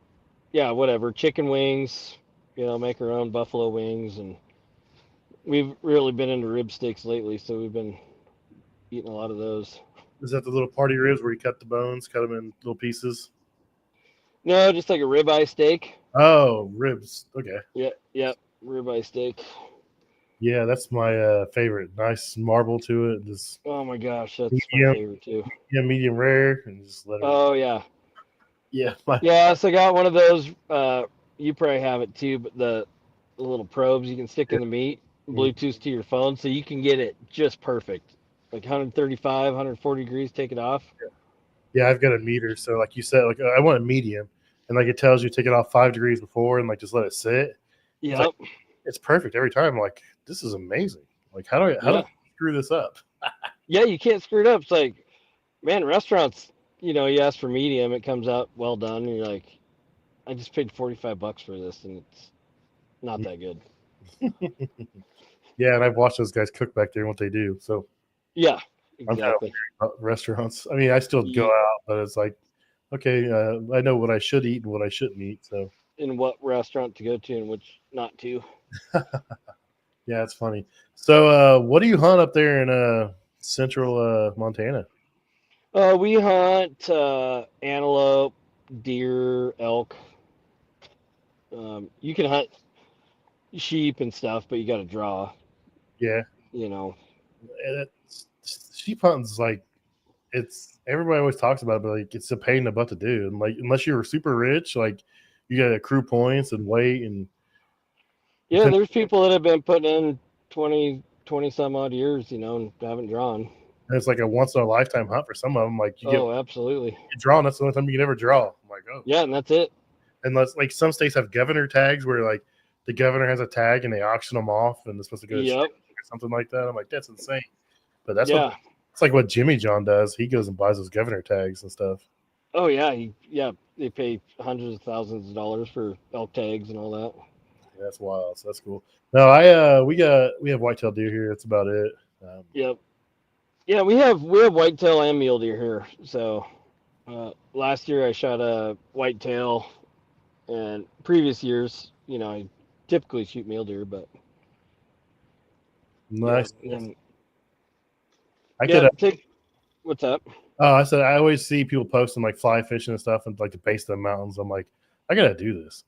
whatever, chicken wings, make our own buffalo wings, and we've really been into rib steaks lately, so we've been eating a lot of those. Is that the little party ribs where you cut the bones, cut them in little pieces? No, just like a ribeye steak. Oh, ribs. Okay. Yeah, ribeye steak. Yeah, that's my favorite. Nice marble to it. Just Oh my gosh, that's medium, my favorite too. medium rare, and just let it. Oh yeah. Yeah. Yeah, so I got one of those. You probably have it too, but the little probes you can stick in the meat, Bluetooth to your phone, so you can get it just perfect. Like 135, 140 degrees, take it off. Yeah, I've got a meter. So like you said, like I want a medium, and like it tells you take it off 5 degrees before, and like just let it sit. Yeah. It's perfect every time. I'm like, this is amazing. Like how do I screw this up? Yeah, you can't screw it up. It's like, man, restaurants, you ask for medium, it comes out well done, and you're like, I just paid $45 for this, and it's not that good. Yeah, and I've watched those guys cook back there and what they do. So yeah, I'm kind of exactly. about restaurants. I mean, I still go out, but it's like, okay, I know what I should eat and what I shouldn't eat. So In what restaurant to go to and which not to. yeah, it's funny. So what do you hunt up there in central Montana? We hunt antelope, deer, elk. You can hunt sheep and stuff, but you got to draw. Yeah. Sheep hunting's like everybody always talks about it, but like it's a pain in the butt to do. And like unless you're super rich, like you got to accrue points and wait and Yeah, there's people that have been putting in 20 some odd years, and haven't drawn. and it's like a once in a lifetime hunt for some of them. Like you absolutely. draw, and that's the only time you can ever draw. I'm like, oh yeah, and that's it. Unless like some states have governor tags where like the governor has a tag and they auction them off and it's supposed to go to or something like that. I'm like, that's insane. But that's what it's like what Jimmy John does. He goes and buys those governor tags and stuff. Oh yeah, they pay hundreds of thousands of dollars for elk tags and all that. Yeah, that's wild. So that's cool. No, we have whitetail deer here. That's about it. Yep. Yeah, we have whitetail and mule deer here. So last year I shot a whitetail, and previous years, I typically shoot mule deer, but nice. What's up? Oh, I said I always see people posting like fly fishing and stuff and like the base of the mountains. I'm like, I gotta do this.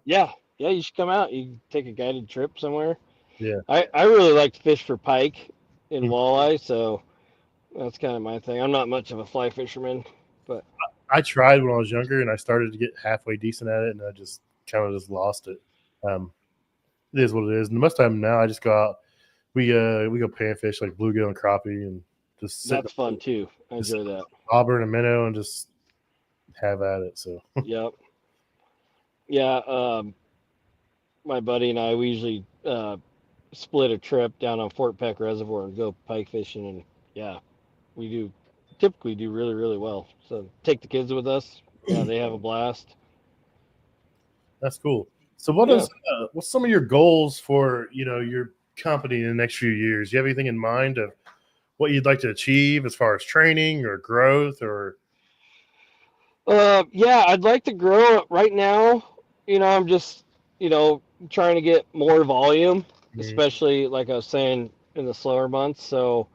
Yeah, you should come out. You can take a guided trip somewhere. Yeah, I really like to fish for pike and walleye, so that's kind of my thing. I'm not much of a fly fisherman, but I tried when I was younger and I started to get halfway decent at it, and I just kind of just lost it. It is what it is. And most of the time now, I just go out. We go panfish like bluegill and crappie, and just that's fun too. I enjoy that. Auburn and minnow, and just have at it. So yep. Yeah. My buddy and I, we usually split a trip down on Fort Peck Reservoir and go pike fishing, and yeah, we typically do really, really well. So take the kids with us. Yeah, they have a blast. That's cool. So what's some of your goals for your company in the next few years? Do you have anything in mind of what you'd like to achieve as far as training or growth or? Yeah, I'd like to grow right now. I'm just trying to get more volume, especially like I was saying in the slower months. So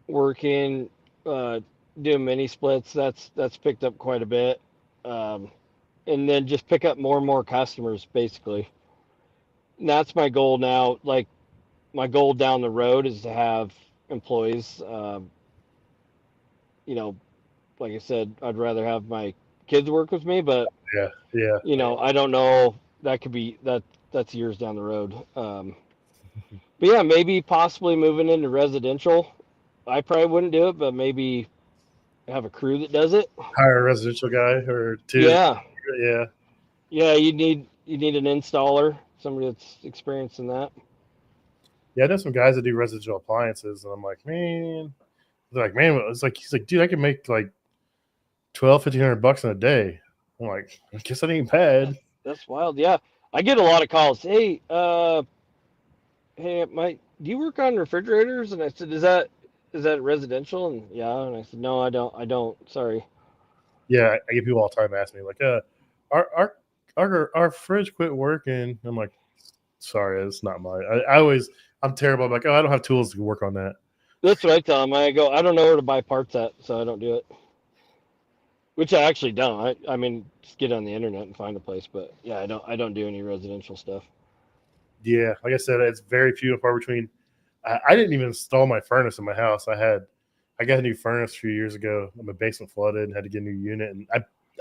working, doing mini splits, that's picked up quite a bit. And then just pick up more and more customers, basically. And that's my goal now. Like my goal down the road is to have employees. Like I said, I'd rather have my kids work with me, but yeah. I don't know. That could be that's years down the road. But yeah, maybe possibly moving into residential. I probably wouldn't do it, but maybe have a crew that does it. Hire a residential guy or two. Yeah. You need an installer, somebody that's experienced in that. Yeah, I know some guys that do residential appliances, and I'm like, man. They're like, man, he's like, dude, I can make like $1,200-$1,500 in a day. I'm like, I guess that ain't bad. That's wild. Yeah, I get a lot of calls. Hey, do you work on refrigerators? And I said, is that residential? And yeah, and I said, no, I don't. Sorry. Yeah, I get people all the time asking me like, our fridge quit working. I'm like, sorry, it's not mine. I'm terrible. I'm like, oh, I don't have tools to work on that. That's what I tell them. I go, I don't know where to buy parts at, so I don't do it. Which I actually don't. I mean, just get on the internet and find a place. But yeah, I don't do any residential stuff. Yeah, like I said, it's very few and far between. I didn't even install my furnace in my house. I got a new furnace a few years ago. My basement flooded and had to get a new unit, and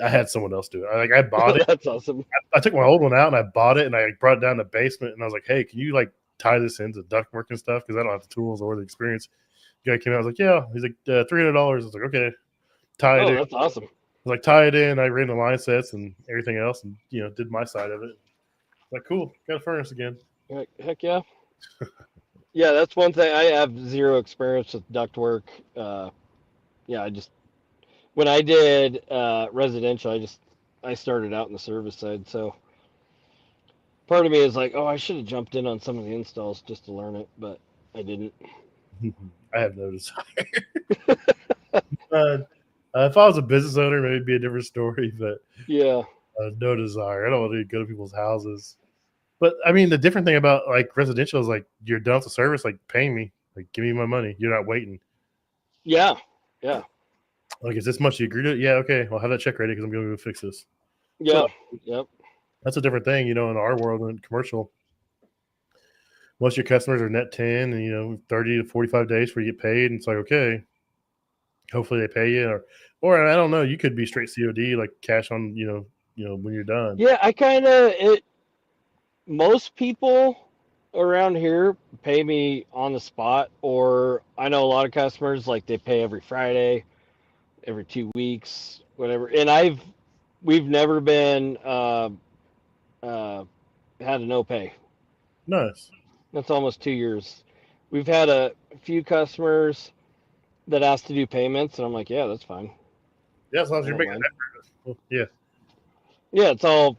I had someone else do it. I bought it. That's awesome. I took my old one out and I bought it, and I brought it down to the basement, and I was like, hey, can you like tie this into ductwork and stuff? Because I don't have the tools or the experience. The guy came out, I was like, yeah. He's like, $300. I was like, okay. Tie it in. That's awesome. I was like, tie it in. I ran the line sets and everything else and, did my side of it. Like, cool. Got a furnace again. Heck yeah. Yeah, that's one thing. I have zero experience with ductwork. When I did residential, I started out in the service side. So part of me is like, oh, I should have jumped in on some of the installs just to learn it, but I didn't. I have no desire. If I was a business owner, maybe it'd be a different story, but yeah, no desire. I don't want to go to people's houses. But I mean, the different thing about like residential is like you're done with the service, like paying me, like give me my money. You're not waiting. Yeah. Like, is this much you agree to? Yeah, okay. I'll have that check ready because I'm going to go fix this. Yeah. So, yep. That's a different thing, in our world in commercial. most of your customers are net 10 and 30 to 45 days before you get paid. And it's like, okay, hopefully they pay you, or I don't know, you could be straight COD, like cash on, when you're done. Yeah, most people around here pay me on the spot, or I know a lot of customers like they pay every Friday, every 2 weeks, whatever. And we've never been had a no pay. Nice. That's almost 2 years. We've had a few customers that asked to do payments, and I'm like, yeah, that's fine. Yeah, as long as I you're don't making mind. that. Well, yeah. Yeah, it's all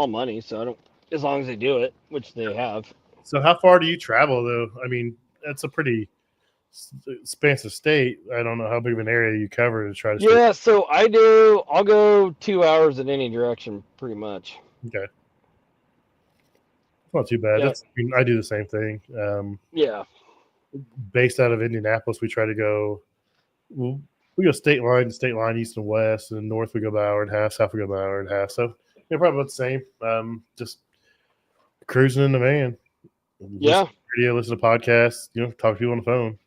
money, so I don't. As long as they do it, which they have. So how far do you travel though? I mean, that's a pretty expansive state. I don't know how big of an area you cover to try to stay. Yeah, so I'll go 2 hours in any direction, pretty much. Okay. It's not too bad. Yeah, I do the same thing. yeah. Based out of Indianapolis, we try to go. We go state line to state line, east and west, and north we go about an hour and a half, south we go about an hour and a half. So probably about the same. Just cruising in the van. Yeah. Listen to radio, listen to podcasts. Talk to people on the phone.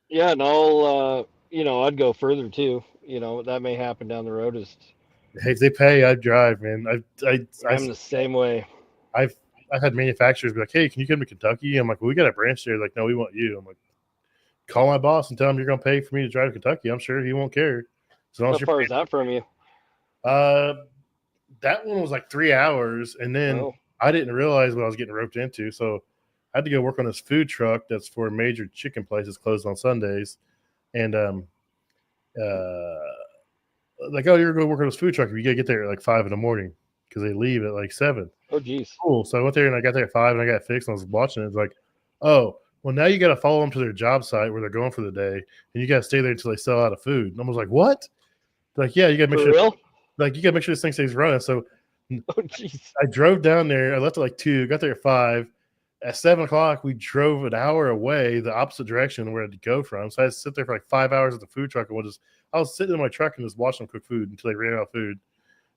Yeah, and I'd go further too. That may happen down the road. Hey, if they pay, I drive, man. I'm the same way. I've had manufacturers be like, "Hey, can you come to Kentucky?" I'm like, "Well, we got a branch there." Like, "No, we want you." I'm like, "Call my boss and tell him you're going to pay for me to drive to Kentucky." I'm sure he won't care. As long How as you're far is that from you? That one was like 3 hours, and then I didn't realize what I was getting roped into, so I had to go work on this food truck that's for a major chicken place that's closed on Sundays, and like, "Oh, you're going to work on this food truck. You got to get there at like 5 in the morning because they leave at like 7." Oh, geez. Cool. So I went there and I got there at 5 and I got it fixed. And I was watching it. It's like, oh, well, now you got to follow them to their job site where they're going for the day, and you got to stay there until they sell out of food. And I was like, what? They're like, yeah, you got to make sure. Real? Like, you got to make sure this thing stays running. So Oh, jeez. I drove down there. I left at like 2, got there at 5. At 7 o'clock, we drove an hour away, the opposite direction where I had to go from. So I had to sit there for like 5 hours at the food truck, and I was sitting in my truck and just watching them cook food until they ran out of food.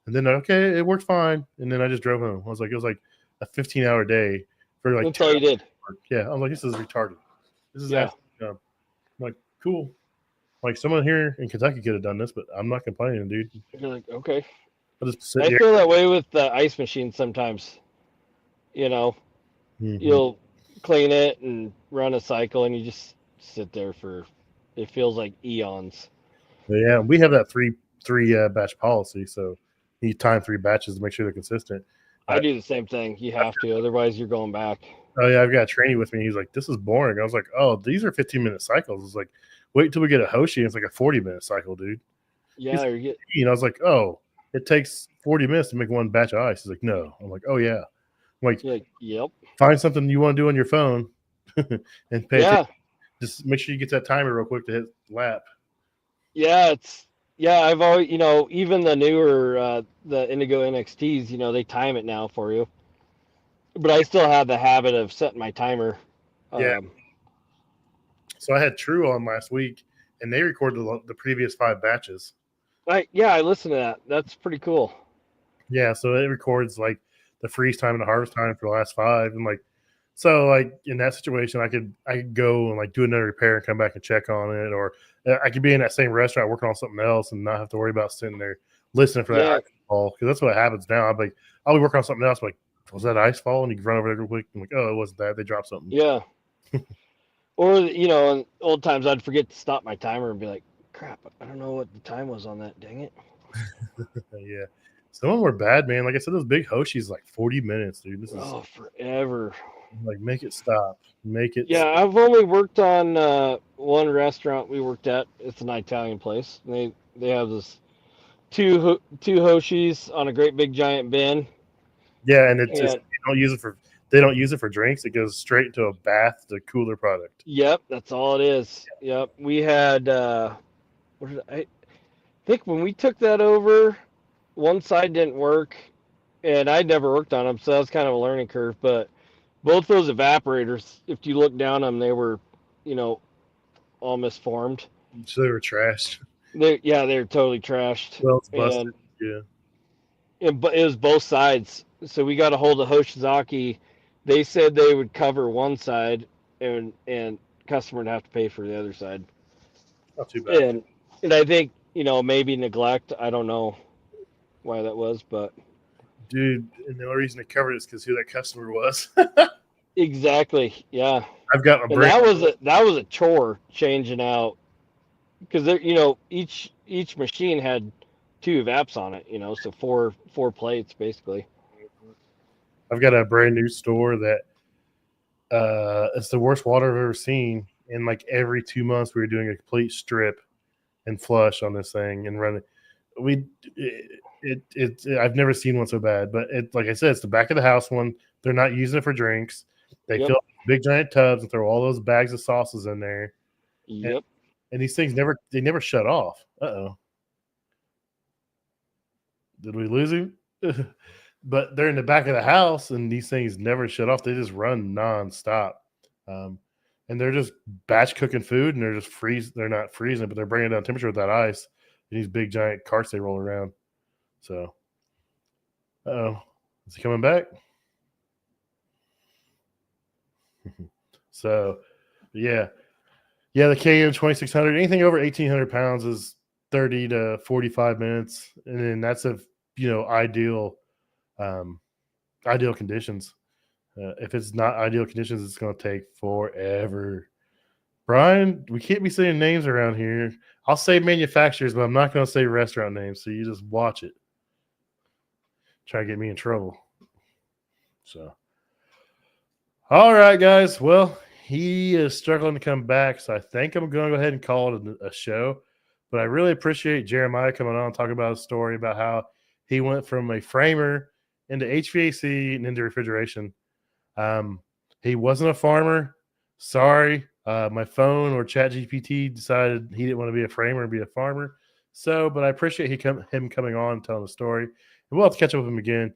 And then, okay, it worked fine. And then I just drove home. It was like a 15-hour day for like. That's all you did. Yeah, I'm like, this is retarded. This is Yeah. I'm like, cool. Like, someone here in Kentucky could have done this, but I'm not complaining, dude. You're like, okay. I'll just sit I here. feel that way with the ice machine sometimes. Mhm. You'll clean it and run a cycle, and you just sit there for, it feels like eons. But yeah, we have that three batch policy, so you time 3 batches to make sure they're consistent. I do the same thing. You have to, otherwise you're going back. Oh yeah, I've got a trainee with me. He's like, "This is boring." I was like, "Oh, these are 15-minute cycles." It's like, wait until we get a Hoshi. It's like a 40-minute cycle, dude. Yeah, I was like, "Oh, it takes 40 minutes to make one batch of ice." He's like, "No." I'm like, "Oh yeah." I'm like, yep. Find something you want to do on your phone and pay attention. Yeah. Just make sure you get that timer real quick to hit lap. Yeah, I've always, even the newer, the Indigo NXTs, they time it now for you. But I still have the habit of setting my timer. Yeah. So I had True on last week, and they recorded the previous 5 batches. I listened to that. That's pretty cool. Yeah, so it records like the freeze time and the harvest time for the last 5, and like, so like in that situation, I could go and like do another repair and come back and check on it, or I could be in that same restaurant working on something else and not have to worry about sitting there listening for that ice fall, because that's what happens now. I'll be working on something else, like, was that ice fall? And you can run over there real quick and like, oh, it wasn't that. They dropped something. Yeah. Or, in old times, I'd forget to stop my timer and be like, crap, I don't know what the time was on that. Dang it. Yeah. Some of them were bad, man. Like I said, those big Hoshis, like 40 minutes, dude. This is forever. Like, make it stop. Make it. Yeah, stop. I've only worked on one restaurant we worked at. It's an Italian place. They have this two Hoshis on a great big giant bin. Yeah, and it's just they don't use it for drinks. It goes straight into a bath to cool their product. Yep, that's all it is. Yep, we had I think when we took that over, one side didn't work, and I'd never worked on them, so that was kind of a learning curve. But both those evaporators, if you look down them, they were, all misformed. So they were trashed. They're totally trashed. Well, it's busted. Yeah. But it was both sides. So we got a hold of Hoshizaki they said they would cover one side, and customer would have to pay for the other side. Not too bad. And I think maybe neglect. I don't know why that was, but Dude, and the only reason they covered it is because who that customer was. exactly, yeah. I've got my And brain. that was a chore changing out because each machine had two VAPs on it, so four plates basically. I've got a brand new store that it's the worst water I've ever seen. And like every 2 months, we were doing a complete strip and flush on this thing and running. I've never seen one so bad. But like I said, it's the back of the house one. They're not using it for drinks. They Yep. fill big giant tubs and throw all those bags of sauces in there. Yep. And these things never shut off. Uh-oh. Did we lose him? But they're in the back of the house, and these things never shut off. They just run nonstop. And they're just batch cooking food, and they're just they're not freezing, but they're bringing down temperature with that ice in these big giant carts they roll around. So, is he coming back? So, yeah. Yeah, the KM 2600, anything over 1,800 pounds is 30 to 45 minutes. And then that's ideal conditions. If it's not ideal conditions, it's going to take forever. Brian, we can't be saying names around here. I'll say manufacturers, but I'm not going to say restaurant names. So you just watch it. Try to get me in trouble. So, all right, guys. Well, he is struggling to come back, so I think I'm going to go ahead and call it a show. But I really appreciate Jeremiah coming on and talking about his story about how he went from a framer into HVAC and into refrigeration. He wasn't a farmer. Sorry, my phone or ChatGPT decided he didn't want to be a framer and be a farmer. So, but I appreciate him coming on and telling the story. And we'll have to catch up with him again.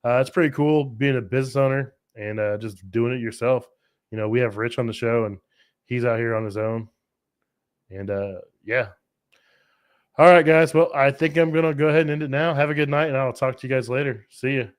It's pretty cool being a business owner and just doing it yourself. We have Rich on the show, and he's out here on his own. And, yeah. All right, guys. Well, I think I'm going to go ahead and end it now. Have a good night, and I'll talk to you guys later. See you.